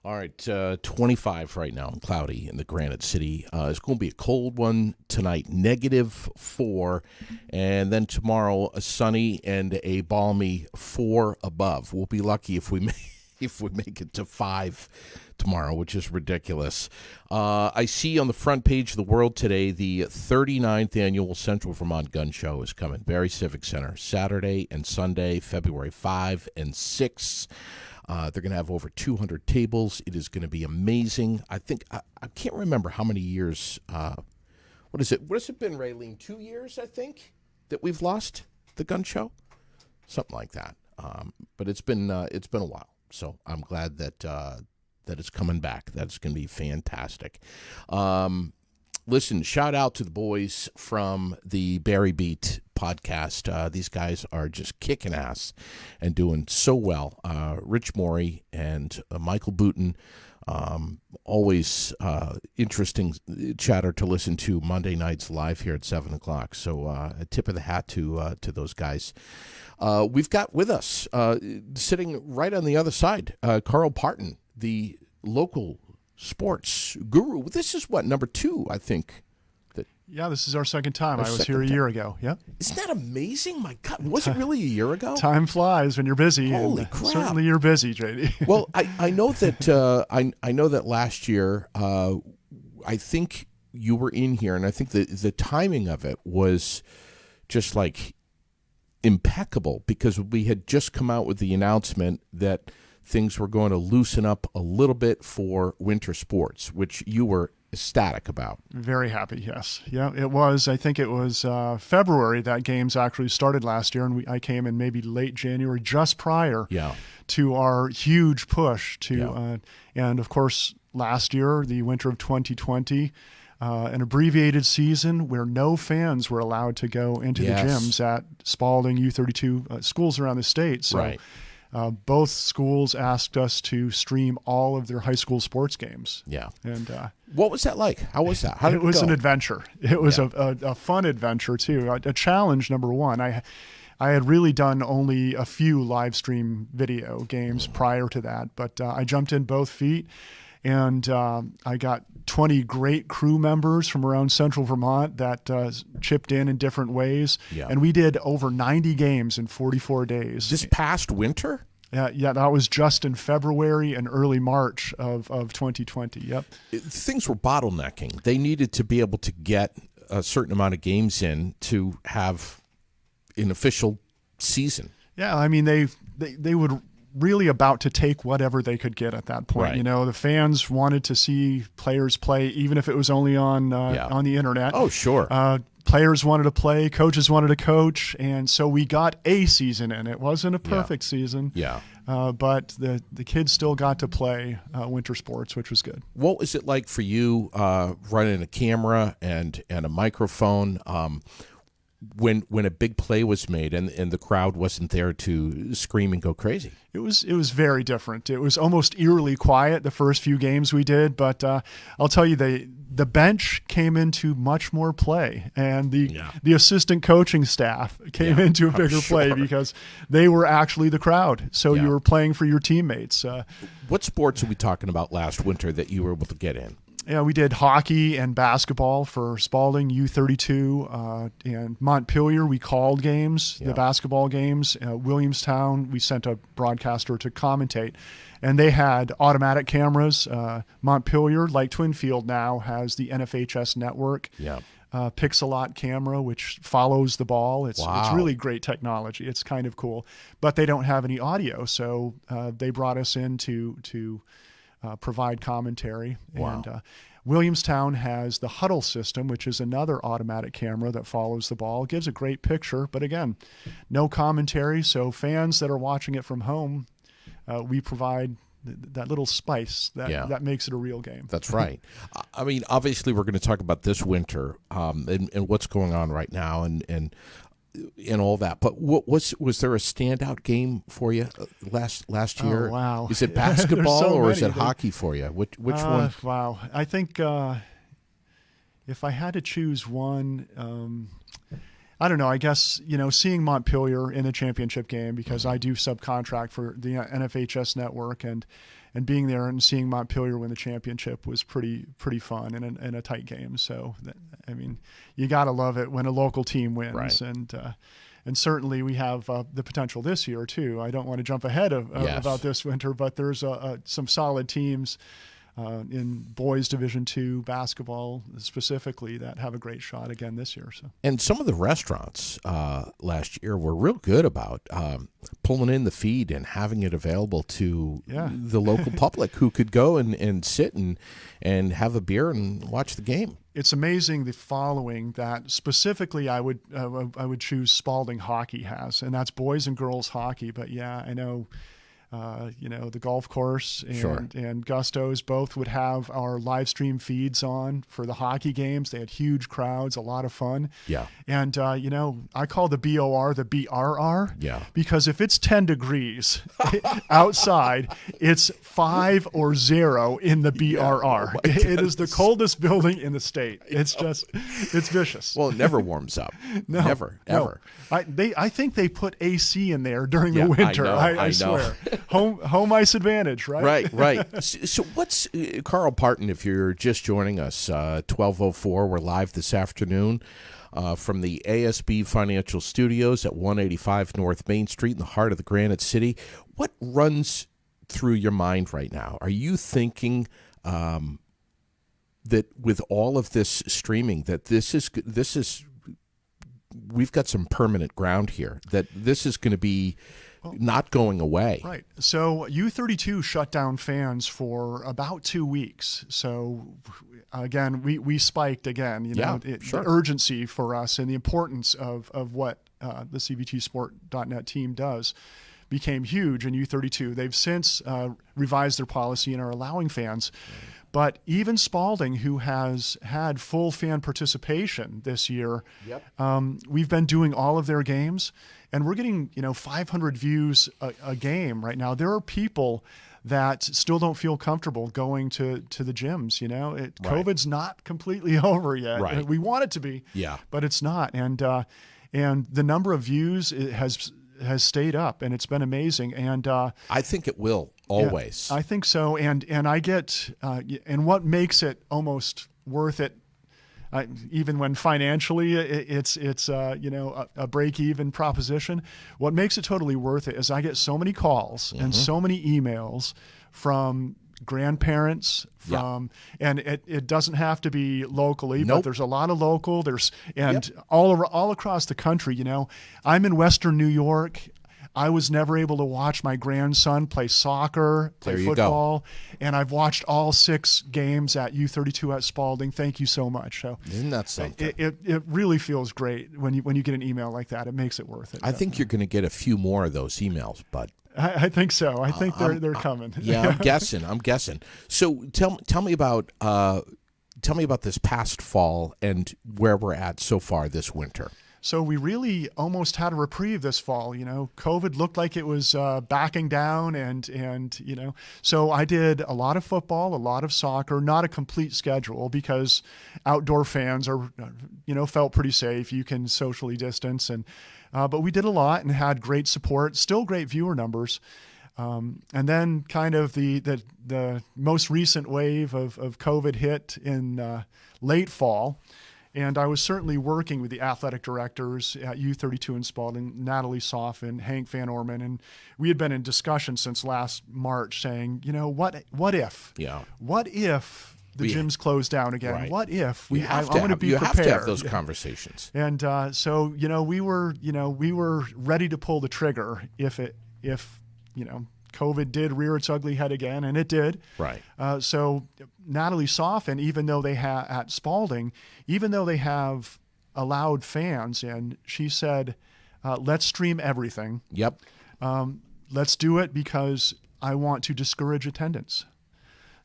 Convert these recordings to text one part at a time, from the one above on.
All right, 25 right now and cloudy in the Granite City. It's going to be a cold one tonight, -4, and then tomorrow a sunny and a balmy 4 above. We'll be lucky if we make it to 5 tomorrow, which is ridiculous. I see on the front page of the World today the 39th annual Central Vermont Gun Show is coming. Barrie Civic Center, Saturday and Sunday, February 5 and 6. They're going to have over 200 tables. It is going to be amazing. I think I can't remember how many years. What is it? What has it been, Raylene? 2 years, I think, that we've lost the gun show, something like that. But it's been a while. So I'm glad that it's coming back. That's going to be fantastic. Listen, shout out to the boys from the Barrie Beat podcast. These guys are just kicking ass and doing so well. Rich Morey and Michael Booton, always interesting chatter to listen to Monday nights live here at 7 o'clock. So a tip of the hat to those guys. We've got with us, sitting right on the other side, Carl Parton, the local sports guru. This is what, number 2, I think. Yeah, this is our second time. I was here a year ago. Yep. Isn't that amazing? My God, was it really a year ago? Time flies when you're busy. Holy crap! Certainly, you're busy, JD. Well, I know that I know that last year, I think you were in here, and I think the timing of it was just like impeccable because we had just come out with the announcement that things were going to loosen up a little bit for winter sports, which you were ecstatic about. Very happy, yes. Yeah, it was. I think it was February that games actually started last year, and I came in maybe late January, just prior to our huge push to, and of course, last year, the winter of 2020, an abbreviated season where no fans were allowed to go into the gyms at Spalding U32 schools around the state. So, right. Both schools asked us to stream all of their high school sports games. Yeah. And what was that like? How was that? How did it was go? An adventure. It was a fun adventure, too. A challenge, number one. I had really done only a few live stream video games prior to that, but I jumped in both feet, and I got 20 great crew members from around Central Vermont that chipped in different ways. Yeah. And we did over 90 games in 44 days. This past winter? Yeah, that was just in February and early March of 2020. Yep. Things were bottlenecking. They needed to be able to get a certain amount of games in to have an official season. Yeah, I mean, they would really about to take whatever they could get at that point. Right. You know, the fans wanted to see players play, even if it was only on the internet. Oh, sure. Players wanted to play, coaches wanted to coach, and so we got a season in. It wasn't a perfect season, but the kids still got to play winter sports, which was good. What was it like for you running a camera and a microphone when a big play was made and the crowd wasn't there to scream and go crazy? It was very different. It was almost eerily quiet the first few games we did, but I'll tell you, the bench came into much more play, and the assistant coaching staff came into a bigger play because they were actually the crowd. So you were playing for your teammates. What sports are we talking about last winter that you were able to get in? Yeah, we did hockey and basketball for Spalding U32 and Montpelier. We called games, the basketball games. Williamstown, we sent a broadcaster to commentate, and they had automatic cameras. Montpelier, like Twinfield now, has the NFHS network. Yeah. Pixelot camera, which follows the ball. It's really great technology. It's kind of cool, but they don't have any audio, so they brought us in to provide commentary. Wow. And Williamstown has the Huddle system, which is another automatic camera that follows the ball. It gives a great picture, but again, no commentary. So fans that are watching it from home, we provide that little spice that makes it a real game. That's right. I mean, obviously, we're going to talk about this winter and what's going on right now and all that. But was there a standout game for you last year? Oh, wow. Is it basketball or is it hockey for you? Which one? Wow. I think if I had to choose one, I don't know. I guess, seeing Montpelier in a championship game, because I do subcontract for the NFHS network, and and being there and seeing Montpelier win the championship was pretty fun in a tight game. So, I mean, you got to love it when a local team wins. Right. And certainly we have the potential this year too. I don't want to jump ahead about this winter, but there's some solid teams in boys Division II basketball specifically that have a great shot again this year. So, and some of the restaurants last year were real good about pulling in the feed and having it available to the local public who could go and sit and have a beer and watch the game. It's amazing the following that specifically I would choose Spalding hockey has, and that's boys and girls hockey. But yeah, I know. The golf course and Gusto's both would have our live stream feeds on for the hockey games. They had huge crowds, a lot of fun. Yeah. And, I call the BOR the BRR. Yeah. Because if it's 10 degrees outside, it's 5 or 0 in the BRR. Yeah. It is the coldest building in the state. It's vicious. Well, it never warms up. No, never, ever. I think they put AC in there during the winter. I swear. Home ice advantage, right? Right. So what's Carl Parton? If you're just joining us, 12:04. We're live this afternoon from the ASB Financial Studios at 185 North Main Street in the heart of the Granite City. What runs through your mind right now? Are you thinking that with all of this streaming, that this is we've got some permanent ground here, that this is going to be not going away? Right. So U32 shut down fans for about 2 weeks. So again, we spiked again, the urgency for us and the importance of what the CVTsport.net team does became huge in U32. They've since revised their policy and are allowing fans. But even Spalding, who has had full fan participation this year, we've been doing all of their games, and we're getting 500 views a game right now. There are people that still don't feel comfortable going to the gyms. COVID's not completely over yet. Right. We want it to be, but it's not. And the number of views has stayed up, and it's been amazing. And I think it will always. I think so. And I get and what makes it almost worth it, even when financially it's a break-even proposition. What makes it totally worth it is I get so many calls and so many emails from grandparents, and it doesn't have to be locally, but there's a lot of local. All across the country. I'm in Western New York. I was never able to watch my grandson play soccer, play football, and I've watched all 6 games at U32 at Spalding. Thank you so much. So isn't that something? It really feels great when you get an email like that. It makes it worth it. I think you're going to get a few more of those emails, bud. I think so. I think they're coming. Yeah, I'm guessing. So tell me about this past fall and where we're at so far this winter. So we really almost had a reprieve this fall. COVID looked like it was backing down, and so I did a lot of football, a lot of soccer, not a complete schedule because outdoor fans are, felt pretty safe. You can socially distance, but we did a lot and had great support, still great viewer numbers. And then kind of the most recent wave of COVID hit in late fall. And I was certainly working with the athletic directors at U32 in Spalding, Natalie Soffin, Hank Van Orman, and we had been in discussion since last March saying, what if? Yeah. What if the gyms close down again? Right. What if I want to be prepared? You have to have those conversations. And so we were ready to pull the trigger if COVID did rear its ugly head again, and it did. Right. So Natalie Soffin, even though they at Spalding, even though they have allowed fans in, she said, let's stream everything. Yep. Let's do it because I want to discourage attendance.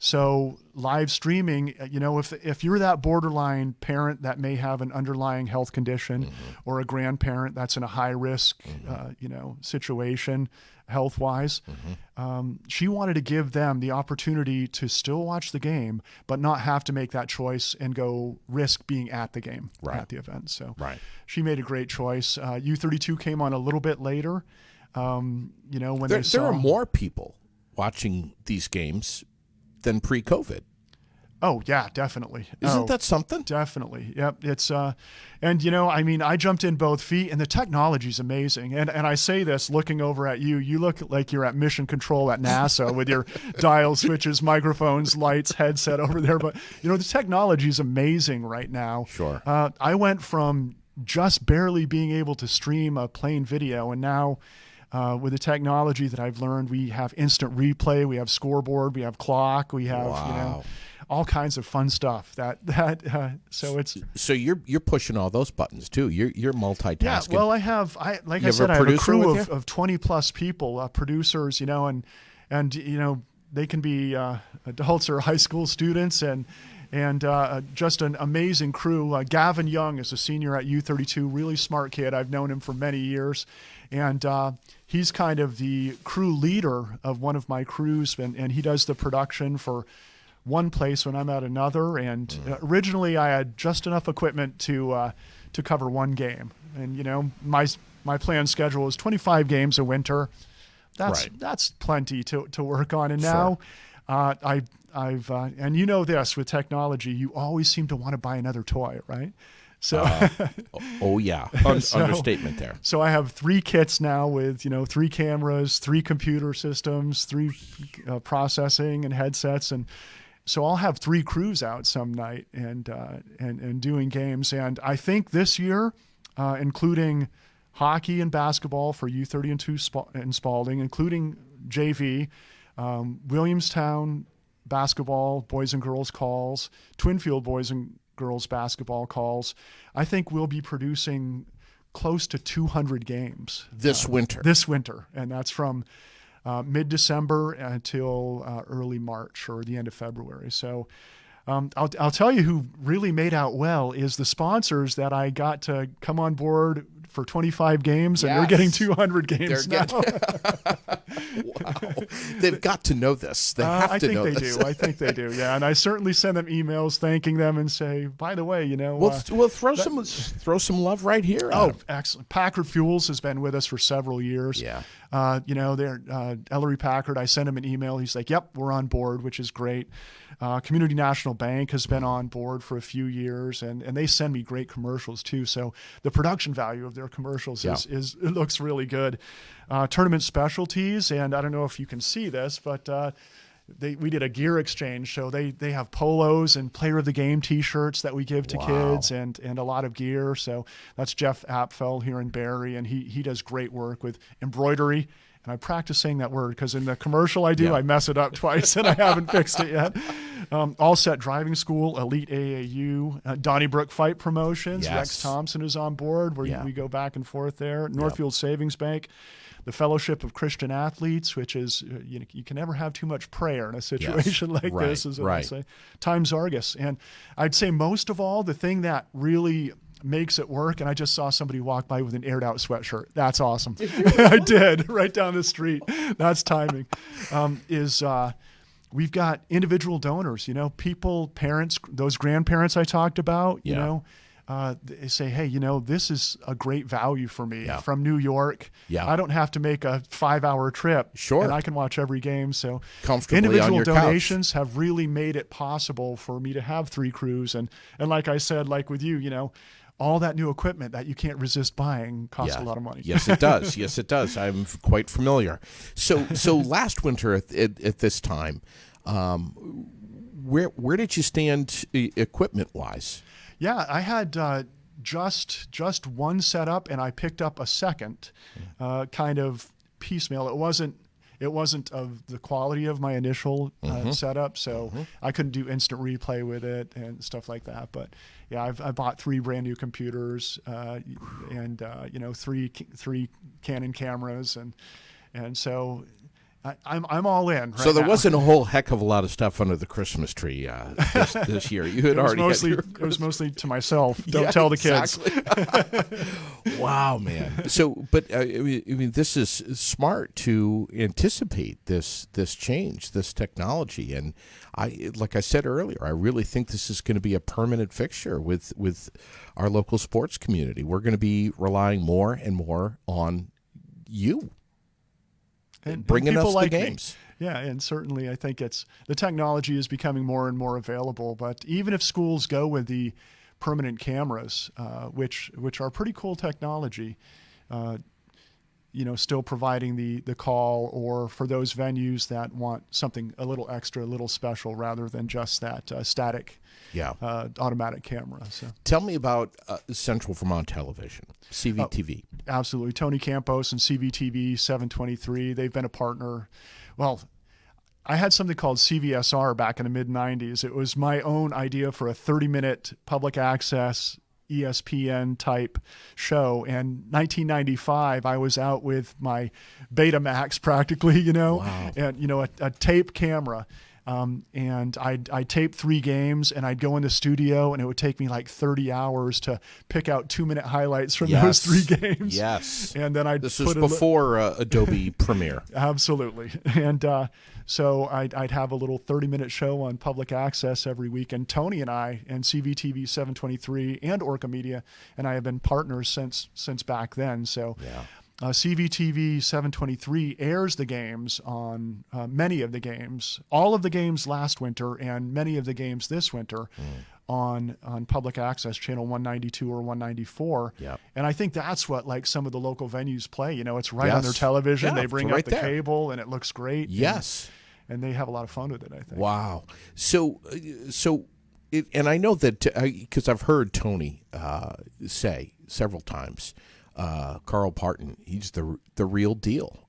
So live streaming, if you're that borderline parent that may have an underlying health condition or a grandparent that's in a high risk, situation health-wise, she wanted to give them the opportunity to still watch the game, but not have to make that choice and go risk being at the game, at the event. So she made a great choice. U32 came on a little bit later. When there are more people watching these games than pre-COVID. Oh yeah, definitely. Isn't that something? Definitely. Yep. It's and I mean, I jumped in both feet, and the technology's amazing. And I say this looking over at you. You look like you're at mission control at NASA with your dial switches, microphones, lights, headset over there. But the technology's amazing right now. Sure. I went from just barely being able to stream a plain video, and now with the technology that I've learned, we have instant replay, we have scoreboard, we have clock, we have Wow. all kinds of fun stuff. So you're pushing all those buttons too. You're multitasking. Yeah, well, I have a crew of 20 plus people, producers, and they can be adults or high school students, and just an amazing crew. Gavin Young is a senior at U32, really smart kid. I've known him for many years, and he's kind of the crew leader of one of my crews, and he does the production for one place when I'm at another. And originally I had just enough equipment to cover one game, and my planned schedule is 25 games a winter. That's plenty to work on. And now I've and this with technology, you always seem to want to buy another toy, right? So understatement there. So I have 3 kits now with 3 cameras, 3 computer systems, 3 processing and headsets, and so I'll have 3 crews out some night and doing games. And I think this year, including hockey and basketball for U32 and Spalding, including JV, Williamstown basketball, boys and girls calls, Twinfield boys and girls basketball calls, I think we'll be producing close to 200 games this winter. And that's from mid-December until early March or the end of February. So I'll tell you who really made out well is the sponsors that I got to come on board for 25 games, and they're getting 200 games now. Wow. They've got to know this. They have to know this. I think they do. Yeah, and I certainly send them emails thanking them and say, by the way, we'll throw some love right here. Oh, excellent. Packard Fuels has been with us for several years. Yeah. They're Ellery Packard. I sent him an email. He's like, yep, we're on board, which is great. Community National Bank has been on board for a few years, and they send me great commercials too. So the production value of their commercials is it looks really good. Tournament Specialties, and I don't know if you can see this, but we did a gear exchange. So they have polos and player of the game T-shirts that we give to kids, and a lot of gear. So that's Jeff Apfel here in Barrie, and he does great work with embroidery. And I practice saying that word because in the commercial I mess it up twice and I haven't fixed it yet. All Set Driving School, Elite AAU, Donnybrook Fight Promotions. Yes. Rex Thompson is on board where we go back and forth there. Northfield Savings Bank, the Fellowship of Christian Athletes, which is, you can never have too much prayer in a situation like this, as I say. Times Argus. And I'd say most of all, the thing that really makes it work, and I just saw somebody walk by with an aired out sweatshirt. That's awesome. I did, right down the street. That's timing. We've got individual donors, people, parents, those grandparents I talked about, they say, hey, this is a great value for me from New York. Yeah. I don't have to make a 5-hour trip. Sure. And I can watch every game. So comfortably individual on your donations couch. Have really made it possible for me to have 3 crews. And like I said, like with you, all that new equipment that you can't resist buying costs a lot of money. Yes, it does. Yes, it does. I'm quite familiar. So last winter at this time, where did you stand equipment-wise? Yeah, I had just one setup, and I picked up a second, kind of piecemeal. It wasn't of the quality of my initial setup, so I couldn't do instant replay with it and stuff like that. But yeah, I bought 3 brand new computers and 3 Canon cameras, and so I'm all in. So there wasn't a whole heck of a lot of stuff under the Christmas tree this year. You had it was mostly to myself. Don't tell the kids. Wow, man. So, but I mean, this is smart to anticipate this change, this technology, and like I said earlier, I really think this is going to be a permanent fixture with our local sports community. We're going to be relying more and more on you. bringing people us like the me. games. Yeah, and certainly I think the technology is becoming more and more available. But even if schools go with the permanent cameras, which are pretty cool technology, still providing the call, or for those venues that want something a little extra, a little special, rather than just that static automatic camera. So tell me about Central Vermont Television, CVTV. Absolutely. Tony Campos and CVTV 723, they've been a partner. Well, I had something called CVSR back in the mid-90s. It was my own idea for a 30-minute public access ESPN type show. And 1995, I was out with my Betamax practically, Wow. and, a tape camera. And I'd tape 3 games, and I'd go in the studio, and it would take me like 30 hours to pick out 2-minute highlights from those 3 games. Yes. And then This was before Adobe Premiere. Absolutely. And so I'd have a little 30-minute show on public access every week. And Tony and I and CVTV 723 and Orca Media and I have been partners since back then. So CVTV 723 airs the games on many of the games, all of the games last winter and many of the games this winter on public access channel 192 or 194. And I think that's what like some of the local venues play. It's right on their television. They bring up the cable and it looks great. Yes. And they have a lot of fun with it, I think. Wow. So and I know that because I've heard Tony say several times, Carl Parton, he's the real deal.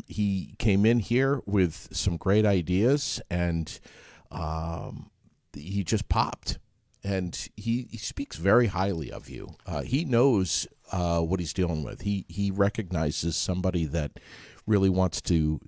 He came in here with some great ideas, and he just popped. And he speaks very highly of you. He knows what he's dealing with. He recognizes somebody that really wants to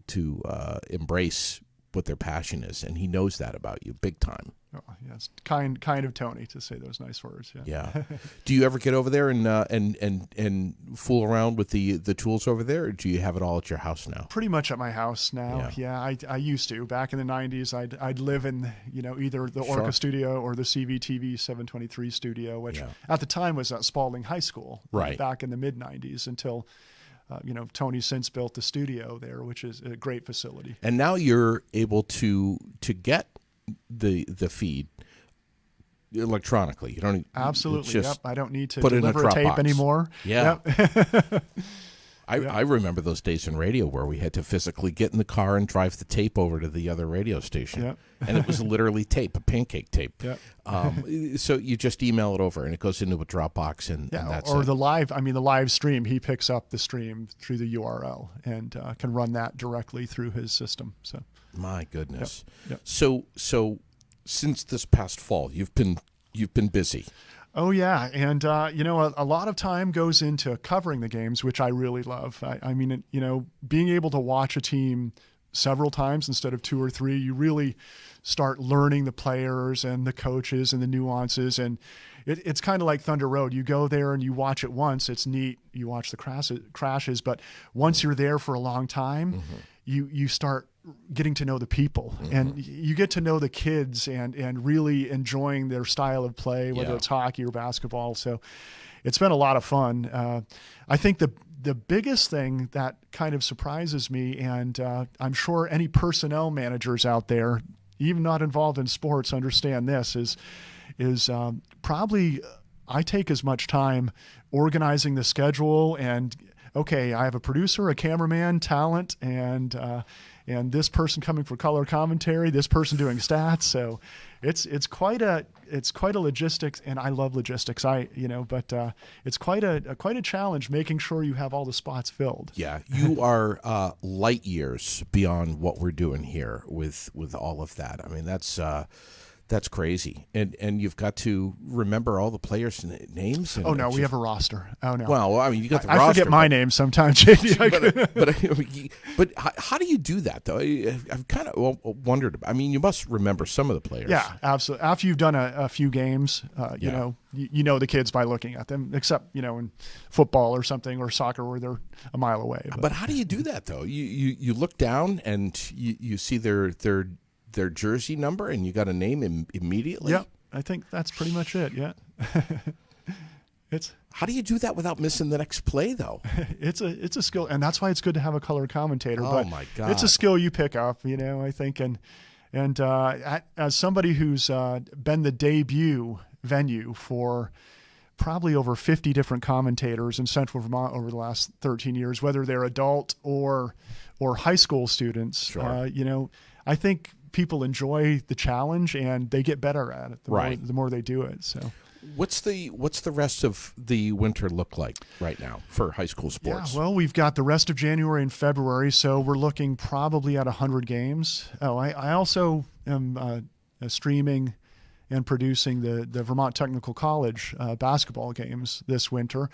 embrace what their passion is, and he knows that about you big time. Oh, yes, kind of Tony to say those nice words. Yeah. Do you ever get over there and fool around with the tools over there, or do you have it all at your house now? Pretty much at my house now. Yeah, I used to. Back in the 90s, I'd live in either the Orca studio or the CVTV 723 studio, which at the time was at Spalding High School. Right. Back in the mid 90s until. Tony's since built the studio there, which is a great facility. And now you're able to get the feed electronically. You don't absolutely. Yep. I don't need to put deliver a tape box anymore. Yeah. Yep. I remember those days in radio where we had to physically get in the car and drive the tape over to the other radio station. Yep. And it was literally tape, a pancake tape. Yep. So you just email it over, and it goes into a Dropbox, and that's or it. the live stream. He picks up the stream through the URL and can run that directly through his system. So my goodness. Yep. So since this past fall, you've been busy. Oh, yeah. And, a lot of time goes into covering the games, which I really love. I mean, being able to watch a team several times instead of 2 or 3, you really start learning the players and the coaches and the nuances. And it's kind of like Thunder Road. You go there and you watch it once. It's neat. You watch the crashes. But once you're there for a long time, you start getting to know the people and you get to know the kids and really enjoying their style of play, whether it's hockey or basketball. So it's been a lot of fun. I think the biggest thing that kind of surprises me, and I'm sure any personnel managers out there, even not involved in sports, understand this, is probably I take as much time organizing the schedule and okay, I have a producer, a cameraman, talent, and this person coming for color commentary, this person doing stats. So it's quite a logistics, and I love logistics. But it's quite a challenge making sure you have all the spots filled. Yeah, you are light years beyond what we're doing here with all of that. I mean, that's crazy, and you've got to remember all the players' names. And we have a roster. Oh no. Well, I mean, you got the roster. I forget my name sometimes, JD. But how do you do that though? I've kind of wondered. I mean, you must remember some of the players. Yeah, absolutely. After you've done a few games, you know the kids by looking at them. Except in football or something or soccer where they're a mile away. But how do you do that though? You look down and you see their jersey number and you got a name immediately? Yep. I think that's pretty much it. Yeah. How do you do that without missing the next play, though? It's a skill, and that's why it's good to have a color commentator. Oh, but my God. it's a skill you pick up, I think. And as somebody who's been the debut venue for probably over 50 different commentators in Central Vermont over the last 13 years, whether they're adult or high school students, Sure. I think people enjoy the challenge and they get better at it the more they do it. So. What's the rest of the winter look like right now for high school sports? Yeah, well, we've got the rest of January and February, so we're looking probably at 100 games. Oh, I also am streaming and producing the Vermont Technical College basketball games this winter.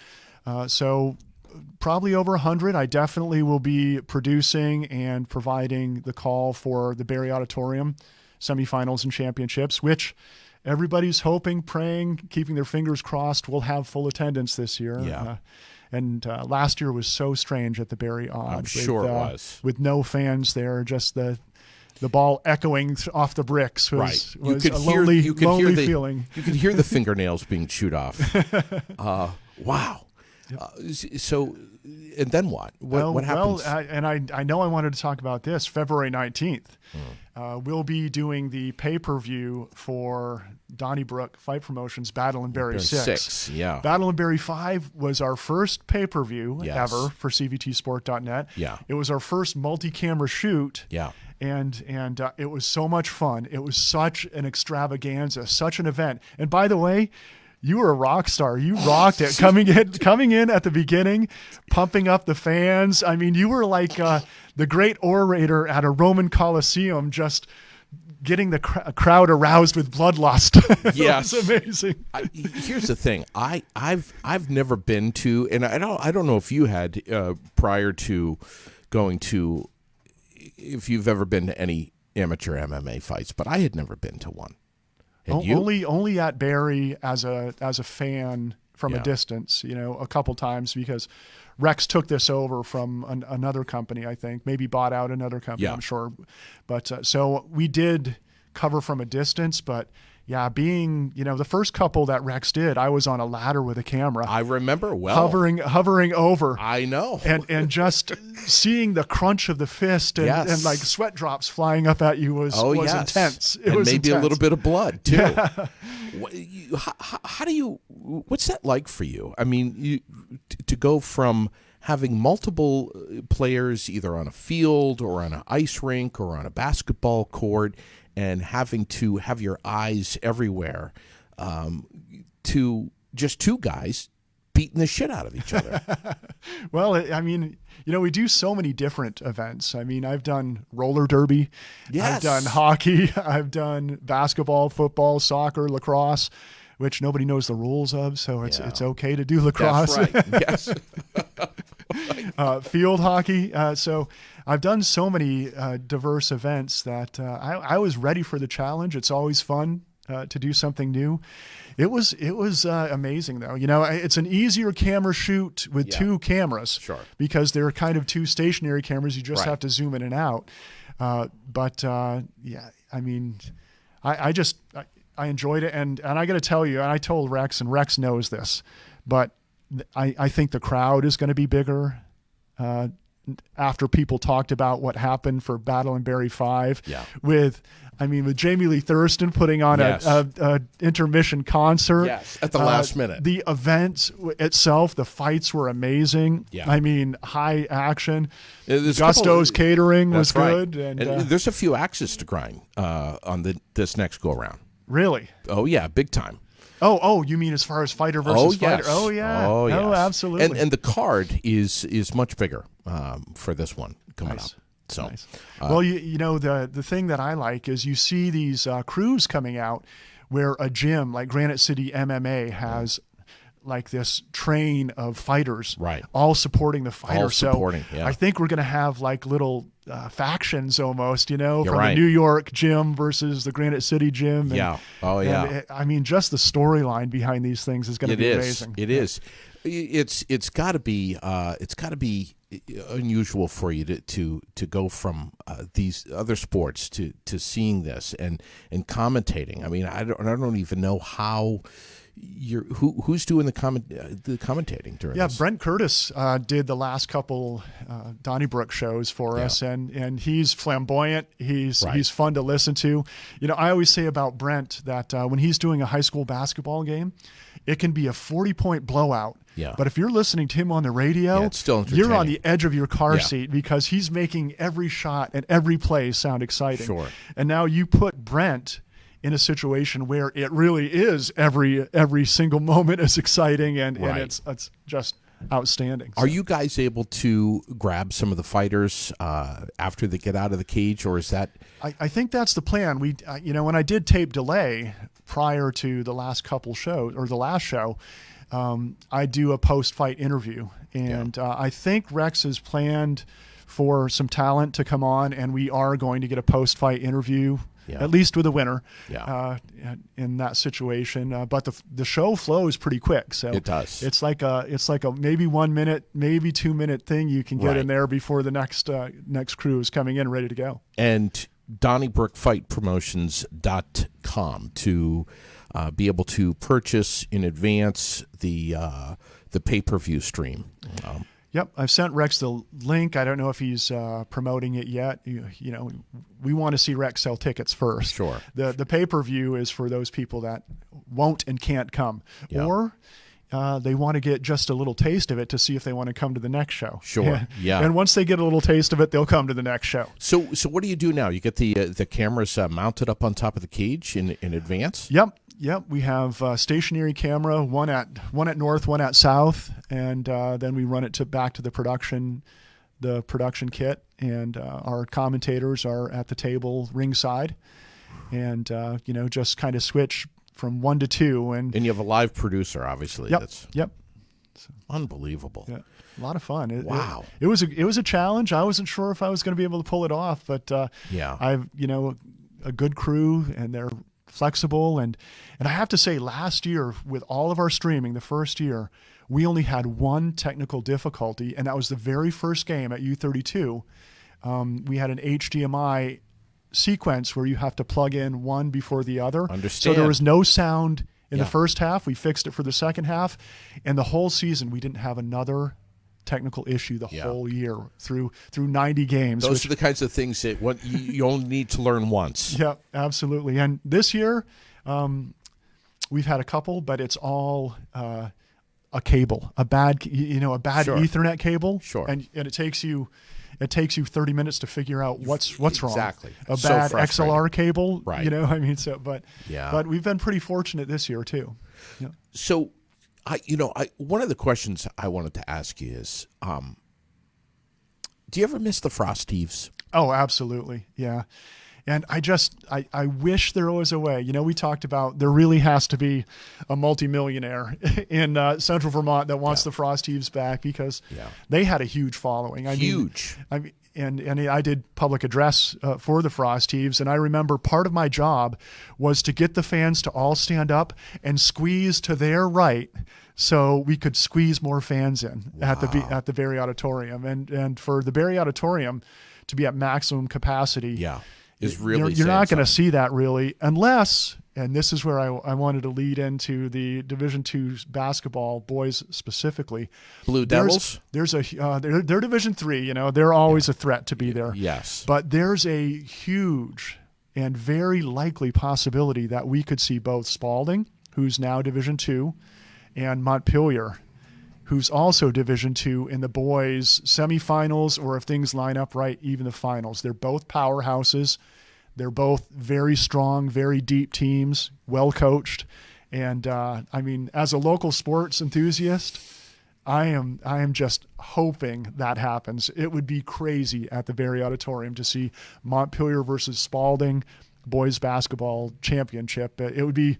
So probably over 100. I definitely will be producing and providing the call for the Barry Auditorium semifinals and championships, which everybody's hoping, praying, keeping their fingers crossed we'll have full attendance this year. Yeah. And last year was so strange at the Barry Odd. I'm sure it was. With no fans there, just the ball echoing off the bricks was a lonely feeling. You could hear the fingernails being chewed off. Wow. So, and then what? What happens? I know I wanted to talk about this. February 19th, we'll be doing the pay-per-view for Donnybrook Fight Promotions Battle in Barry 6. Yeah. Battle in Barry 5 was our first pay-per-view ever for CVTsport.net. Yeah. It was our first multi-camera shoot. Yeah. And it was so much fun. It was such an extravaganza, such an event. And by the way, you were a rock star. You rocked it coming in at the beginning, pumping up the fans. I mean, you were like the great orator at a Roman Colosseum, just getting the crowd aroused with bloodlust. Yes, it was amazing. Here's the thing: I've never been to, and I don't know if you had prior to going to, if you've ever been to any amateur MMA fights, but I had never been to one. Only at Barry as a fan from a distance, a couple times, because Rex took this over from another company, I think, maybe bought out another company, I'm sure. But so we did cover from a distance, but yeah, being, the first couple that Rex did, I was on a ladder with a camera. I remember well. Hovering over. I know. And just seeing the crunch of the fist and like sweat drops flying up at you was intense. It was maybe intense. a little bit of blood, too. Yeah. What's that like for you? I mean, to go from having multiple players either on a field or on an ice rink or on a basketball court and having to have your eyes everywhere, to just two guys beating the shit out of each other. Well, we do so many different events. I mean, I've done roller derby. Yes. I've done hockey. I've done basketball, football, soccer, lacrosse, which nobody knows the rules of, so it's okay to do lacrosse. That's right. Yes. Field hockey. So I've done so many diverse events that I was ready for the challenge. It's always fun to do something new. It was amazing, though. It's an easier camera shoot with two cameras, because they're kind of two stationary cameras. You just have to zoom in and out. I enjoyed it, and I got to tell you, and I told Rex, and Rex knows this, but I think the crowd is going to be bigger after people talked about what happened for Battle in Barry 5 with Jamie Lee Thurston putting on a intermission concert. Yes, at the last minute. The event itself, the fights were amazing. Yeah. High action. Gusto's catering was good. And there's a few axes to grind on this next go-around. Really? Oh, yeah, big time. Oh, you mean as far as fighter versus fighter? Yes. Oh, yeah. Oh, yes. Oh, absolutely. And the card is much bigger for this one coming up. So, nice. Well, the thing that I like is you see these crews coming out where a gym like Granite City MMA has like this train of fighters, all supporting the fighter. I think we're going to have like little factions almost, from the New York gym versus the Granite City gym. And, just the storyline behind these things is going to be amazing. It is. It's got to be unusual for you to go from these other sports to seeing this and commentating. I mean, I don't even know how who's doing the commentating during this? Brent Curtis did the last couple Donnybrook shows for us, and he's flamboyant. He's fun to listen to. I always say about Brent that when he's doing a high school basketball game, it can be a 40-point blowout. Yeah. But if you're listening to him on the radio, it's still you're on the edge of your car seat because he's making every shot and every play sound exciting. Sure. And now you put Brent in a situation where it really is every single moment is exciting and it's just outstanding. Are you guys able to grab some of the fighters after they get out of the cage, or is that? I think that's the plan. We, when I did tape delay prior to the last couple shows or the last show, I do a post-fight interview, and I think Rex has planned for some talent to come on, and we are going to get a post-fight interview. At least with a winner in that situation. But the show flows pretty quick. So it does. It's like a maybe 1 minute, maybe 2 minute thing you can get in there before the next crew is coming in ready to go. And DonnybrookFightPromotions.com to be able to purchase in advance the pay-per-view stream. Yep, I've sent Rex the link. I don't know if he's promoting it yet. We want to see Rex sell tickets first. Sure. The pay-per-view is for those people that won't and can't come, or they want to get just a little taste of it to see if they want to come to the next show. Sure. Yeah. And once they get a little taste of it, they'll come to the next show. So what do you do now? You get the cameras mounted up on top of the cage in advance? Yep, we have a stationary camera, one at north, one at south, and then we run it back to the production kit, and our commentators are at the table ringside, and just kind of switch from 1 to 2, and you have a live producer, obviously. Yep. So, unbelievable. Yeah, a lot of fun. Wow. It was a challenge. I wasn't sure if I was going to be able to pull it off, but I've a good crew, and they're flexible, and I have to say, last year with all of our streaming, the first year, we only had one technical difficulty, and that was the very first game at U32. We had an HDMI sequence where you have to plug in one before the other. Understand. So there was no sound in the first half. We fixed it for the second half, and the whole season we didn't have another technical issue the whole year through 90 games. Those are the kinds of things that you only need to learn once. Yeah, absolutely. And this year, we've had a couple, but it's all a cable, a bad Ethernet cable. Sure. And it takes you 30 minutes to figure out what's wrong. Exactly. A bad XLR cable. Right. But we've been pretty fortunate this year too. Yeah. So, one of the questions I wanted to ask you is, do you ever miss the Frost Heaves? Oh, absolutely. Yeah. And I wish there was a way. We talked about there really has to be a multimillionaire in Central Vermont that wants the Frost Heaves back, because they had a huge following. And I did public address for the Frost Heaves, and I remember part of my job was to get the fans to all stand up and squeeze to their right so we could squeeze more fans in at the Barry Auditorium. And for the Barry Auditorium to be at maximum capacity, is really you're not going to see that really unless, and this is where I wanted to lead into the Division II basketball, boys specifically. Blue Devils? They're Division III, they're always a threat to be there. Yes. But there's a huge and very likely possibility that we could see both Spalding, who's now Division II, and Montpelier, who's also Division II, in the boys' semifinals, or if things line up right, even the finals. They're both powerhouses. They're both very strong, very deep teams, well coached. And as a local sports enthusiast, I am just hoping that happens. It would be crazy at the Barry Auditorium to see Montpelier versus Spalding boys basketball championship. It would be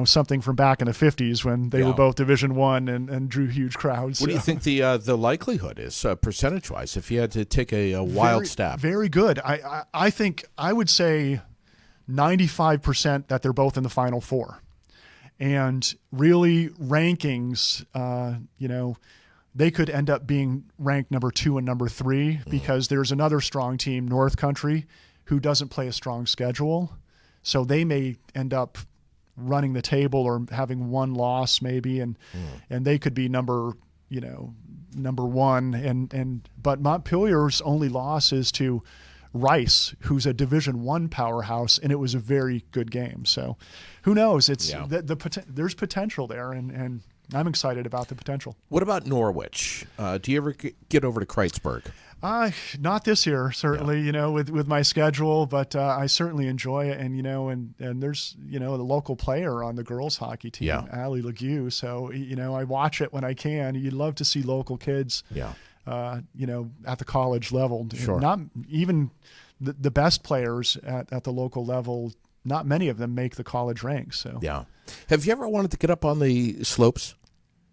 something from back in the 50s when they were both Division I and drew huge crowds. What do you think the likelihood is, percentage-wise, if you had to take a wild stab? Very good. I think I would say 95% that they're both in the Final Four. And really, rankings, they could end up being ranked number 2 and number 3 because there's another strong team, North Country, who doesn't play a strong schedule. So they may end up running the table or having one loss maybe, and they could be number one, but Montpelier's only loss is to Rice, who's a Division I powerhouse, and it was a very good game. So who knows? It's there's potential there, and I'm excited about the potential. What about Norwich? Do you ever get over to Kreitzberg? Not this year, certainly, with my schedule, but I certainly enjoy it. And, and there's, the local player on the girls hockey team, Allie Legue. So, I watch it when I can. You'd love to see local kids, at the college level. Sure. Not even the best players at the local level, not many of them make the college ranks. So, yeah. Have you ever wanted to get up on the slopes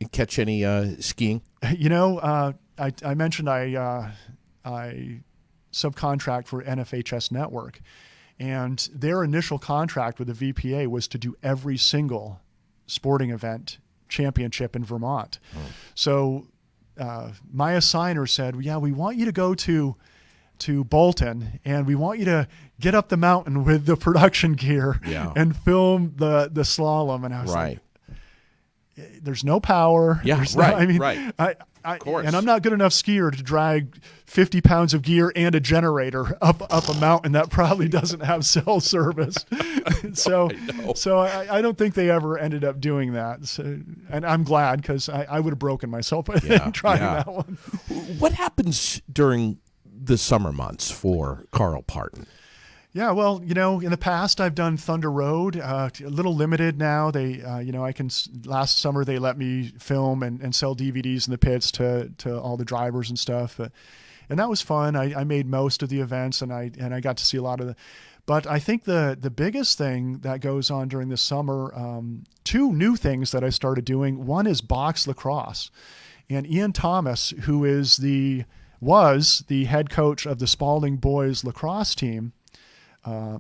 and catch any skiing? I mentioned I subcontract for NFHS Network, and their initial contract with the VPA was to do every single sporting event championship in Vermont. So my assigner said, we want you to go to Bolton, and we want you to get up the mountain with the production gear and film the slalom. And I was like, there's no power. Yeah, right. Of course. And I'm not good enough skier to drag 50 pounds of gear and a generator up a mountain that probably doesn't have cell service. So I don't think they ever ended up doing that. So, and I'm glad, because I would have broken myself trying that one. What happens during the summer months for Carl Parton? Yeah, well, in the past I've done Thunder Road, a little limited now. They, last summer they let me film and sell DVDs in the pits to all the drivers and stuff. And that was fun. I made most of the events, and I got to see a lot of the, but I think the biggest thing that goes on during the summer, two new things that I started doing. One is box lacrosse, and Ian Thomas, who was the head coach of the Spalding boys lacrosse team.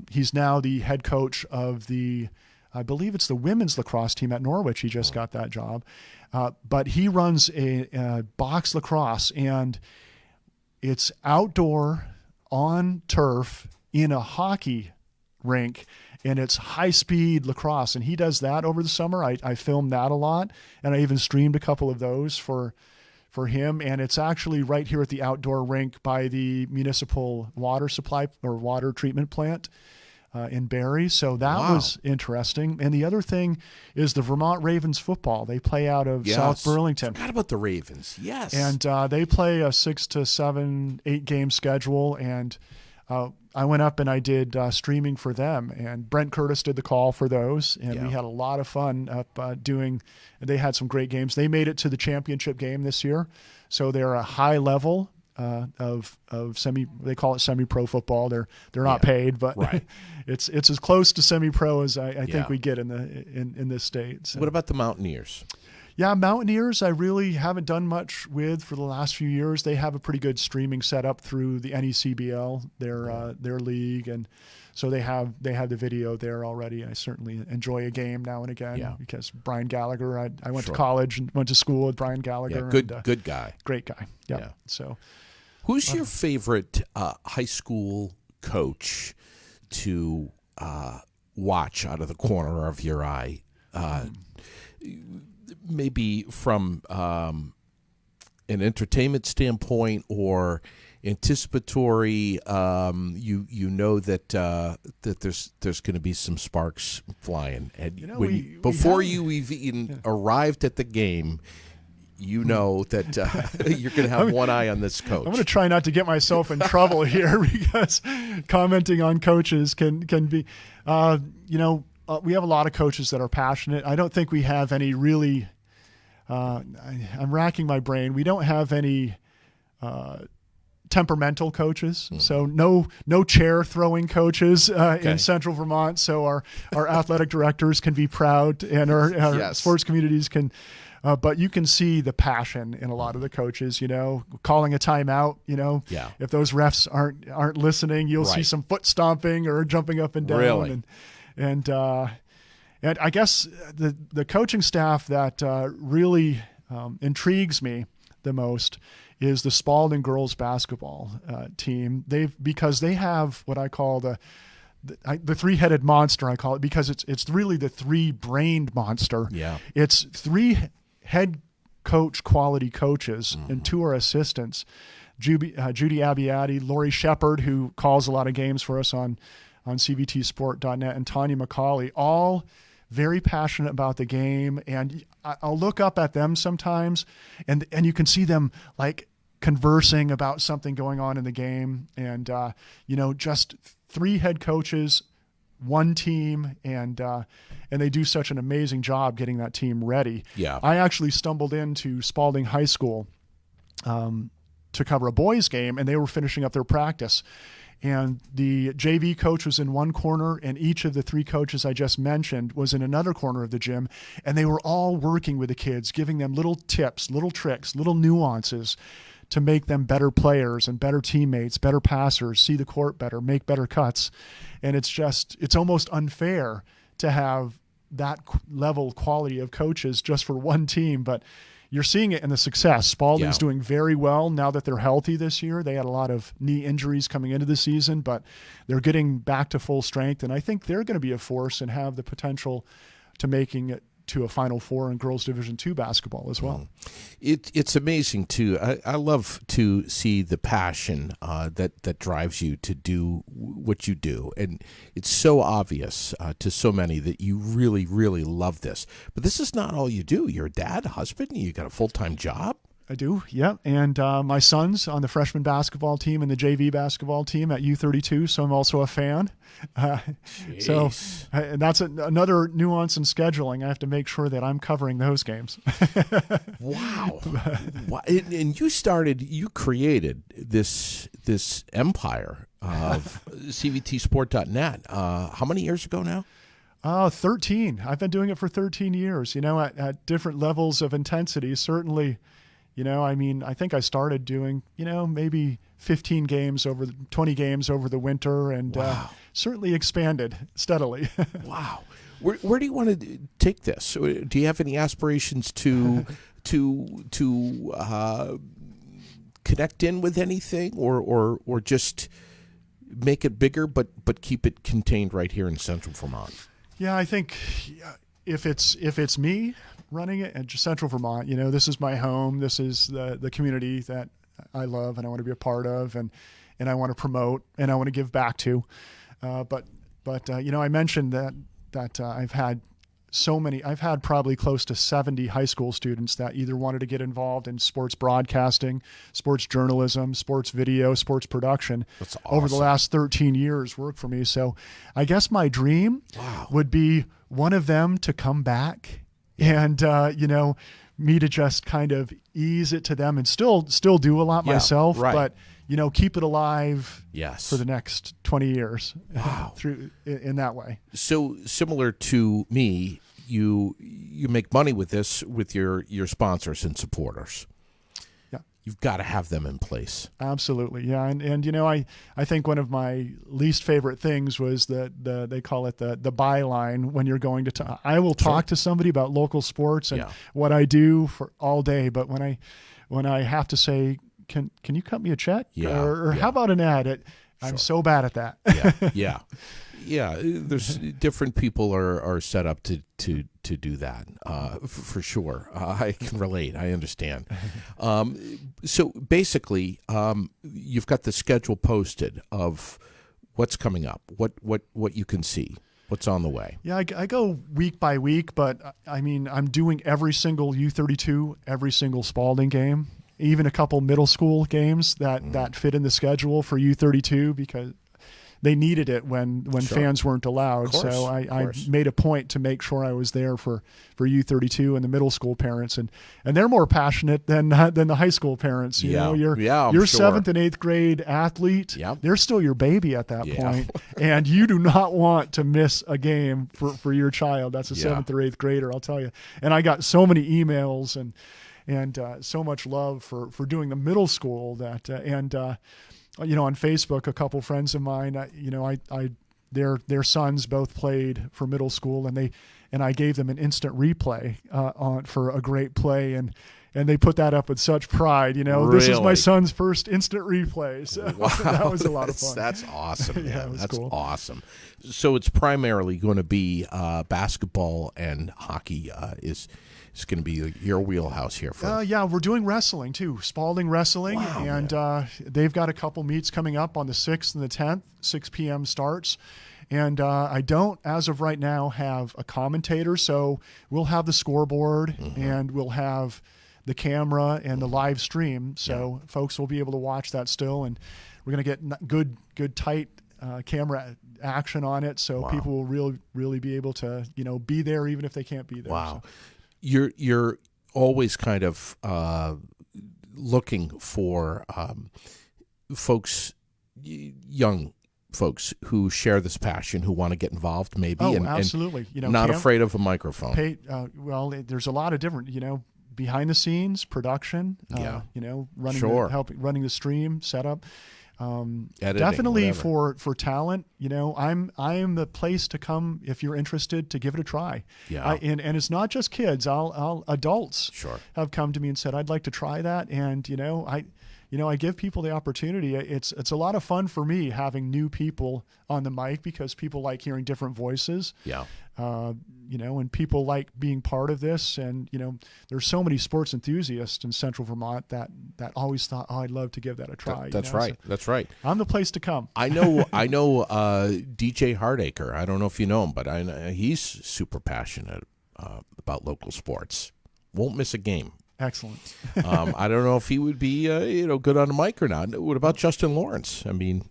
He's now the head coach of I believe it's the women's lacrosse team at Norwich. He just got that job. But he runs a box lacrosse, and it's outdoor on turf in a hockey rink, and it's high-speed lacrosse. And he does that over the summer. I filmed that a lot, and I even streamed a couple of those for him, and it's actually right here at the outdoor rink by the municipal water supply or water treatment plant in Barrie. So that was interesting. And the other thing is the Vermont Ravens football. They play out of South Burlington. Forgot about the Ravens. Yes. And they play a 6 to 7, 8 game schedule, and I went up and I did streaming for them, and Brent Curtis did the call for those, and we had a lot of fun up they had some great games. They made it to the championship game this year, so they're a high level of they call it semi-pro football. They're not paid, but it's as close to semi-pro as I think we get in this state. So. What about the Mountaineers? Yeah, Mountaineers I really haven't done much with for the last few years. They have a pretty good streaming setup through the NECBL, their league, and so they have the video there already. I certainly enjoy a game now and again because Brian Gallagher, I went to college and went to school with Brian Gallagher. Yeah, good guy. Great guy. Yeah. So who's your favorite high school coach to watch out of the corner of your eye? Maybe from an entertainment standpoint or anticipatory, you know that there's going to be some sparks flying, and before you even arrived at the game, you know that you're going to have one eye on this coach. I'm going to try not to get myself in trouble here because commenting on coaches can be, we have a lot of coaches that are passionate. I don't think we have any really. I'm racking my brain. We don't have any temperamental coaches, so no chair throwing coaches in Central Vermont. So our athletic directors can be proud, and our sports communities can. But you can see the passion in a lot of the coaches. Calling a timeout. If those refs aren't listening, you'll see some foot stomping or jumping up and down. Really? And I guess the coaching staff that really intrigues me the most is the Spalding girls basketball team. Because they have what I call the the three-headed monster, I call it, because it's really the three-brained monster. Yeah. It's three head coach quality coaches and two are assistants. Judy Abbiati, Lori Shepard, who calls a lot of games for us on cvtsport.net, and Tanya McCauley, all very passionate about the game. And I'll look up at them sometimes, and you can see them like conversing about something going on in the game. And, just three head coaches, one team, and they do such an amazing job getting that team ready. Yeah. I actually stumbled into Spalding High School to cover a boys game, and they were finishing up their practice. And the JV coach was in one corner, and each of the three coaches I just mentioned was in another corner of the gym. And they were all working with the kids, giving them little tips, little tricks, little nuances to make them better players and better teammates, better passers, see the court better, make better cuts. And it's almost unfair to have that level quality of coaches just for one team, but you're seeing it in the success. Spalding's doing very well now that they're healthy this year. They had a lot of knee injuries coming into the season, but they're getting back to full strength, and I think they're going to be a force and have the potential to making it to a Final Four in girls Division II basketball as well. It's amazing too. I love to see the passion that drives you to do what you do, and it's so obvious to so many that you really, really love this. But this is not all you do. You're a dad, a husband. You got a full-time job. I do, yeah. And my son's on the freshman basketball team and the JV basketball team at U32, so I'm also a fan. So that's another nuance in scheduling. I have to make sure that I'm covering those games. Wow. And you created this empire of CVTsport.net. How many years ago now? 13. I've been doing it for 13 years, at different levels of intensity, certainly. I think I started doing, maybe 20 games over the winter, and certainly expanded steadily. Wow. Where do you want to take this? Do you have any aspirations to connect in with anything, or just make it bigger, but keep it contained right here in Central Vermont? Yeah, I think if it's me running it at Central Vermont, this is my home. This is the community that I love and I want to be a part of, and I want to promote and I want to give back to. But I mentioned that I've had probably close to 70 high school students that either wanted to get involved in sports broadcasting, sports journalism, sports video, sports production. That's awesome. Over the last 13 years work for me. So I guess my dream would be one of them to come back and, me to just kind of ease it to them and still do a lot myself, but, keep it alive for the next 20 years through in that way. So similar to me, you make money with this with your sponsors and supporters. Yeah. You've got to have them in place. Absolutely. Yeah. And I think one of my least favorite things was they call it the byline when you're going to I will talk to somebody about local sports and what I do for all day, but when I have to say, can you cut me a check? Or how about an ad? I'm so bad at that. Yeah. There's different people are set up to do that for sure. I can relate. I understand. So basically, you've got the schedule posted of what's coming up, what you can see, what's on the way. Yeah, I go week by week, but I'm doing every single U32, every single Spalding game. Even a couple middle school games that fit in the schedule for U32 because they needed it when fans weren't allowed. So I made a point to make sure I was there for U32 and the middle school parents, and they're more passionate than the high school parents. Your 7th and 8th grade athlete, they're still your baby at that point, and you do not want to miss a game for your child. That's a 7th or 8th grader, I'll tell you. And I got so many emails and so much love for doing the middle school that on Facebook, a couple friends of mine, their sons both played for middle school, and I gave them an instant replay for a great play, and And they put that up with such pride. Really? This is my son's first instant replay. So Wow. that was a lot of fun. That's awesome, man. Yeah, it was That's cool. awesome. So it's primarily going to be basketball and hockey is going to be your wheelhouse here. Yeah, we're doing wrestling too, Spalding Wrestling. Wow, and they've got a couple meets coming up on the 6th and the 10th, 6 p.m. starts. And I don't, as of right now, have a commentator. So we'll have the scoreboard and we'll have the camera and the live stream. So folks will be able to watch that still. And we're going to get good, tight camera action on it. So people will really be able to, be there even if they can't be there. Wow. So. You're always kind of looking for folks, young folks who share this passion, who want to get involved, maybe. Oh, absolutely. And not afraid of a microphone. Well, there's a lot of different, behind the scenes production. Running the stream setup. Editing, Definitely whatever. for talent, I am the place to come if you're interested to give it a try. Yeah. And it's not just kids. Adults Sure. have come to me and said, I'd like to try that. And, I give people the opportunity. It's a lot of fun for me having new people on the mic because people like hearing different voices. Yeah. And people like being part of this. And, there's so many sports enthusiasts in Central Vermont that always thought, I'd love to give that a try. That's right. So That's right. I'm the place to come. I know DJ Hardacre. I don't know if you know him, but I know he's super passionate about local sports. Won't miss a game. Excellent. I don't know if he would be, good on the mic or not. What about Justin Lawrence? I mean,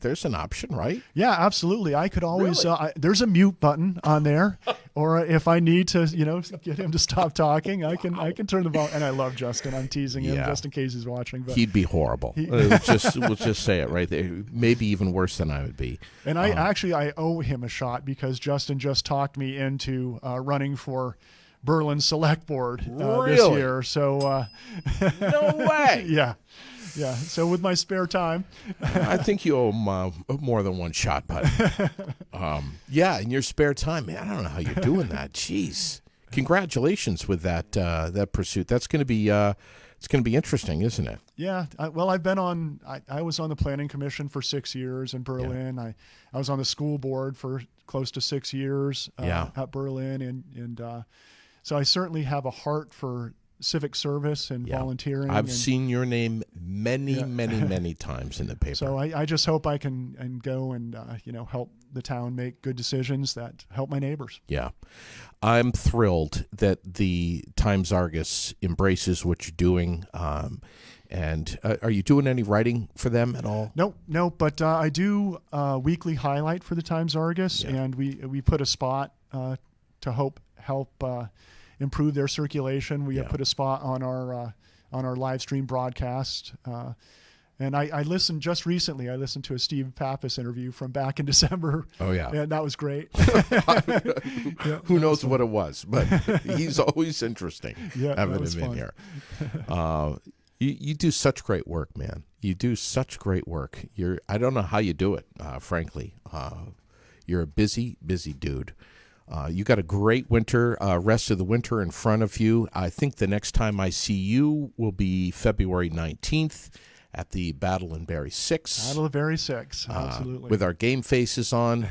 there's an option, right? Yeah, absolutely. I could always. Really? There's a mute button on there, or if I need to, get him to stop talking, I can turn the volume. And I love Justin. I'm teasing him just in case he's watching. But he'd be horrible. We'll just say it right there. Maybe even worse than I would be. And I owe him a shot because Justin just talked me into running for Berlin Select Board this year. So no way. Yeah. So with my spare time, I think you owe him more than one shot, bud. In your spare time, man. I don't know how you're doing that. Jeez, congratulations with that pursuit. That's going to be it's going to be interesting, isn't it? Yeah. I've been on. I was on the planning commission for 6 years in Berlin. Yeah. I was on the school board for close to 6 years at Berlin, and so I certainly have a heart for civic service and volunteering. I've seen your name many times in the paper. So I just hope I can go and help the town make good decisions that help my neighbors. Yeah. I'm thrilled that the Times-Argus embraces what you're doing. And are you doing any writing for them at all? No, but I do a weekly highlight for the Times-Argus, and we put a spot to help improve their circulation. We put a spot on our live stream broadcast. And I listened just recently. I listened to a Steve Pappas interview from back in December. Oh yeah, and that was great. Who knows what it was, but he's always interesting. Having him in here. You do such great work, man. You do such great work. I don't know how you do it, frankly. You're a busy dude. You got a great winter, rest of the winter in front of you. I think the next time I see you will be February 19th at the Battle in Barrie 6. Battle of Barrie 6, absolutely. With our game faces on.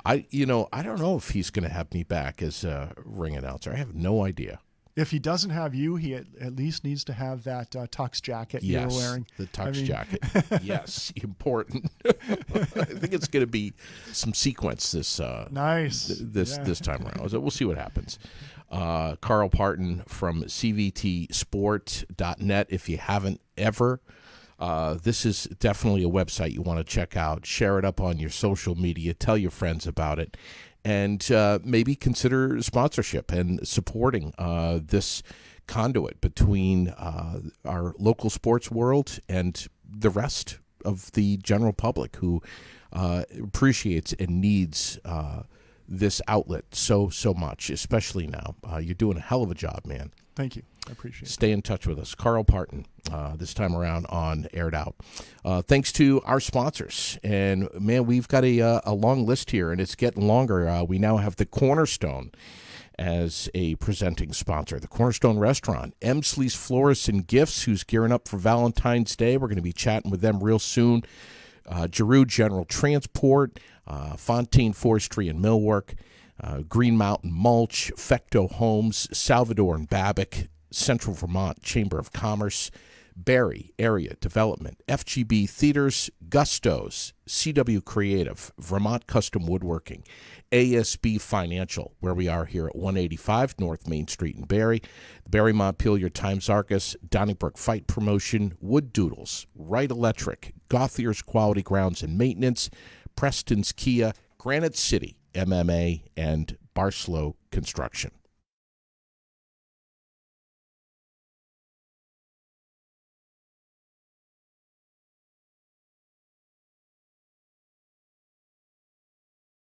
I don't know if he's going to have me back as a ring announcer. I have no idea. If he doesn't have you, he at least needs to have that tux jacket you're wearing. The tux jacket. Yes, important. I think it's going to be some sequence this this time around. So we'll see what happens. Carl Parton from cvtsport.net. If you haven't ever, this is definitely a website you want to check out. Share it up on your social media. Tell your friends about it. And maybe consider sponsorship and supporting this conduit between our local sports world and the rest of the general public who appreciates and needs this outlet so much, especially now. You're doing a hell of a job, man. Thank you. I appreciate it. Stay in touch with us. Carl Parton, this time around on Aired Out. Thanks to our sponsors. And, man, we've got a long list here, and it's getting longer. We now have the Cornerstone. as a presenting sponsor. The Cornerstone Restaurant, Emsley's Florists and Gifts, who's gearing up for Valentine's Day. We're going to be chatting with them real soon. Giroux General Transport, Fontaine Forestry and Millwork, Green Mountain Mulch, Fecto Homes, Salvador and Babbitt, Central Vermont Chamber of Commerce, Barrie Area Development, FGB Theaters, Gustos, CW Creative, Vermont Custom Woodworking, ASB Financial, where we are here at 185 North Main Street in Barrie, Barrie Montpelier Times Argus, Donnybrook Fight Promotion, Wood Doodles, Wright Electric, Gauthier's Quality Grounds and Maintenance, Preston's Kia, Granite City MMA, and Barslow Construction.